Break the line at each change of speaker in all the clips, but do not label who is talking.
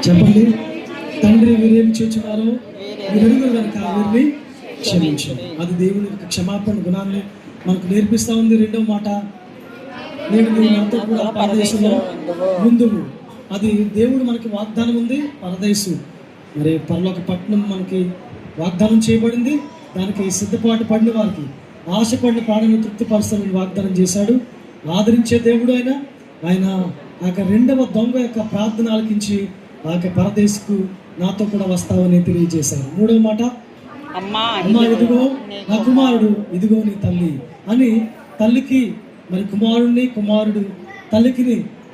చెప్పండి. తండ్రి వీరేమి చేస్తున్నారో వీరెరుగు కనుక వీరిని క్షమించు. అది దేవుని యొక్క క్షమాపణ గుణాన్ని మనకు నేర్పిస్తా ఉంది. రెండవ మాట, నేను నాతో కూడా పరదేశంలో ముందుము. అది దేవుడు మనకి వాగ్దానం ఉంది. పరదేశం మరి పరలోక పట్టణం మనకి వాగ్దానం చేయబడింది. దానికి సిద్ధపాటు పడిన వారికి ఆశపడిన పాడను తృప్తిపరుస్తానని వాగ్దానం చేశాడు. ఆదరించే దేవుడు ఆయన ఆ యొక్క రెండవ దొంగ యొక్క ప్రార్థన ఆలకించి ఆ యొక్క పరదేశకు నాతో కూడా వస్తావని తెలియజేశారు. మూడవ మాట, అమ్మా ఇదిగో నా కుమారుడు, ఇదిగో నీ తల్లి అని తల్లికి మరి కుమారుడు తల్లికి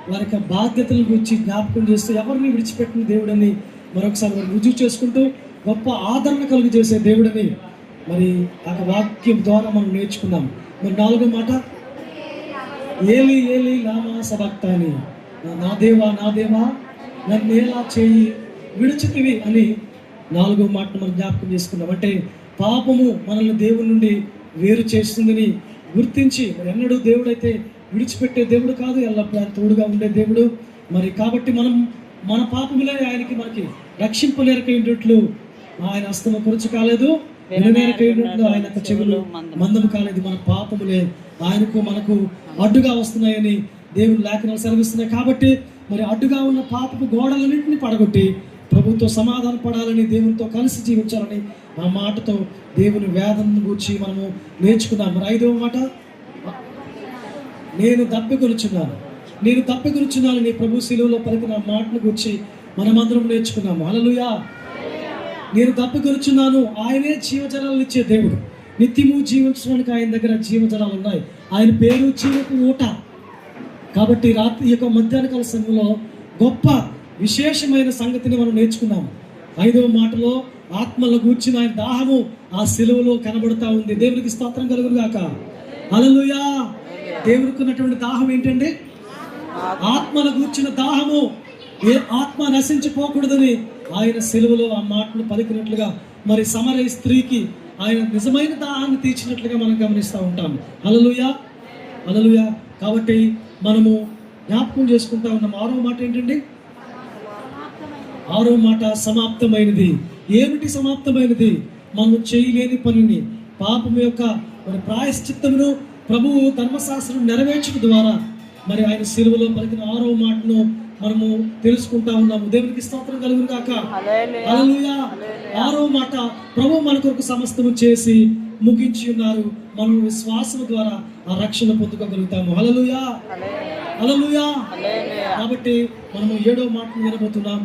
వారి యొక్క బాధ్యతల గురించి జ్ఞాపకం చేస్తూ ఎవరిని విడిచిపెట్టిన దేవుడని మరొకసారి వారు రుజువు చేసుకుంటూ గొప్ప ఆదరణ కలుగు చేసే దేవుడని మరి ఆ వాక్యం ద్వారా మనం నేర్చుకున్నాం. మరి నాలుగో మాట, ఏలి ఏలి లామా సబక్తాని, నా దేవా నన్ను ఎలా చేయి విడిచితివి అని నాలుగో మాటను మనం జ్ఞాపకం చేసుకున్నాం. అంటే పాపము మనల్ని దేవుడి నుండి వేరు చేస్తుందని గుర్తించి మరి ఎన్నడూ దేవుడైతే విడిచిపెట్టే దేవుడు కాదు, ఎల్లప్పుడూ ఆయన తోడుగా ఉండే దేవుడు. మరి కాబట్టి మనం మన పాపములే ఆయనకి మనకి రక్షింపలేరకైనట్లు ఆయన హస్తము కొరచు కాలేదు, విననేరకైనట్లు ఆయన యొక్క చెవులు మందము కాలేదు. మన పాపములే ఆయనకు మనకు అడ్డుగా వస్తున్నాయని దేవుని లేఖనాలు సెలవిస్తున్నాయి. కాబట్టి మరి అడ్డుగా ఉన్న పాపపు గోడలన్నింటినీ పడగొట్టి ప్రభుత్వం సమాధాన పడాలని, దేవునితో కలిసి జీవించాలని ఆ మాటతో దేవుని వేదనను గూర్చి మనము నేర్చుకున్నాం. మరి ఐదవ మాట, నేను తప్పికొనుచున్నాను నీ ప్రభు శిలువలో పలికిన మాటను గురించి మనమందరం నేర్చుకున్నాము. హల్లెలూయా. నేను తప్పికొనుచున్నాను. ఆయనే జీవజలాలు ఇచ్చే దేవుడు. నిత్యము జీవించడానికి ఆయన దగ్గర జీవజలాలు ఉన్నాయి. ఆయన పేరు జీవపు ఊట. కాబట్టి రాత్రి యొక్క మధ్యాహ్న కాల సమయంలో గొప్ప విశేషమైన సంగతిని మనం నేర్చుకున్నాము. ఐదవ మాటలో ఆత్మల గూర్చిన ఆయన దాహము ఆ శిలువలో కనబడుతూ ఉంది. దేవునికి స్తోత్రం కలుగును గాక. హల్లెలూయా. దేవునికి ఉన్నటువంటి దాహం ఏంటంటే ఆత్మల గూర్చిన దాహము. ఏ ఆత్మ నశించిపోకూడదని ఆయన శిలువలో ఆ మాటను పలికినట్లుగా మరి సమరయ స్త్రీకి ఆయన నిజమైన దాహాన్ని తీర్చినట్లుగా మనం గమనిస్తూ ఉంటాం. హల్లెలూయా. కాబట్టి మనము జ్ఞాపకం చేసుకుంటా ఉన్నాం. ఆరో మాట ఏంటండి? ఆరో మాట, సమాప్తమైనది. ఏమిటి సమాప్తమైనది? మనం చేయలేని పనిని, పాపం యొక్క మరి ప్రాయశ్చిత్తమును ప్రభువు ధర్మశాస్త్రం నెరవేర్చడం ద్వారా మరి ఆయన శిలువలో పలికిన ఆరో మాటను మనము తెలుసుకుంటా ఉన్నాము. దేవునికి స్తోత్రం కలుగును గాక. హల్లెలూయా. ఆరో మాట, ప్రభు మన కొరకు సమస్తము చేసి ముగించి ఉన్నారు. మనం విశ్వాసం ద్వారా ఆ రక్షణ పొందుకోగలుగుతాము. హల్లెలూయా. కాబట్టి మనము ఏడో మాటను వినబోతున్నాం.